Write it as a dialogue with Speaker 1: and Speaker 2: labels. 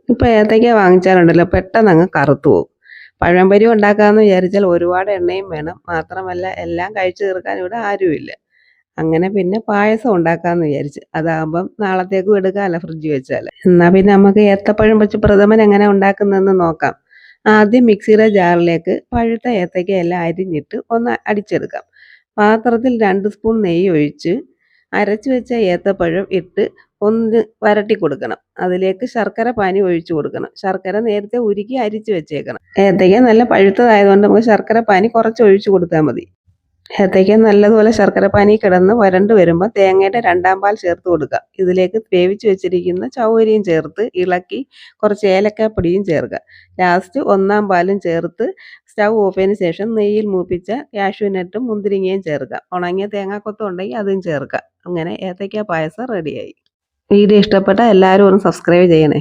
Speaker 1: ഇപ്പൊ ഏത്തയ്ക്ക വാങ്ങിച്ചാലുണ്ടല്ലോ പെട്ടെന്ന് അങ്ങ് കറുത്തു പോകും. പഴംപൊരി ഉണ്ടാക്കാമെന്ന് വിചാരിച്ചാൽ ഒരുപാട് എണ്ണയും വേണം. മാത്രമല്ല എല്ലാം കഴിച്ചു തീർക്കാൻ ഇവിടെ ആരുമില്ല. അങ്ങനെ പിന്നെ പായസം ഉണ്ടാക്കാമെന്ന് വിചാരിച്ചു. അതാകുമ്പം നാളത്തേക്കും എടുക്കാമല്ലോ ഫ്രിഡ്ജിൽ വെച്ചാൽ. എന്നാൽ പിന്നെ നമുക്ക് ഏത്തപ്പഴം വെച്ച് പ്രഥമൻ എങ്ങനെ ഉണ്ടാക്കുന്നതെന്ന് നോക്കാം. ആദ്യം മിക്സിയുടെ ജാറിലേക്ക് പഴുത്ത ഏത്തയ്ക്കയെല്ലാം അരിഞ്ഞിട്ട് ഒന്ന് അടിച്ചെടുക്കാം. പാത്രത്തിൽ 2 സ്പൂൺ നെയ്യ് ഒഴിച്ച് അരച്ചു വെച്ച ഏത്തപ്പഴം ഇട്ട് ഒന്ന് വരട്ടി കൊടുക്കണം. അതിലേക്ക് ശർക്കര പാനി ഒഴിച്ചു കൊടുക്കണം. ശർക്കര നേരത്തെ ഉരുക്കി അരിച്ചു വെച്ചേക്കണം. ഏത്തയ്ക്ക നല്ല പഴുത്തതായതുകൊണ്ട് നമുക്ക് ശർക്കര പാനി കുറച്ച് ഒഴിച്ചു കൊടുത്താൽ മതി. ഏത്തയ്ക്ക നല്ലതുപോലെ ശർക്കര പാനി കിടന്ന് വരണ്ട് വരുമ്പോൾ തേങ്ങയുടെ 2-ാം പാൽ ചേർത്ത് കൊടുക്കുക. ഇതിലേക്ക് വേവിച്ച് വെച്ചിരിക്കുന്ന ചൗവരിയും ചേർത്ത് ഇളക്കി കുറച്ച് ഏലക്കാപ്പൊടിയും ചേർക്കുക. ലാസ്റ്റ് 1-ാം പാലും ചേർത്ത് സ്റ്റൗ ഓഫ് ചെയ്തതിന് ശേഷം നെയ്യിൽ മൂപ്പിച്ച കാഷ്യൂനട്ടും മുന്തിരിങ്ങയും ചേർക്കുക. ഉണങ്ങിയ തേങ്ങാക്കൊത്തും ഉണ്ടെങ്കിൽ അതും ചേർക്കുക. അങ്ങനെ ഏത്തയ്ക്ക പായസം റെഡിയായി. വീഡിയോ ഇഷ്ടപ്പെട്ടാൽ എല്ലാവരും ഒന്ന് സബ്സ്ക്രൈബ് ചെയ്യണേ.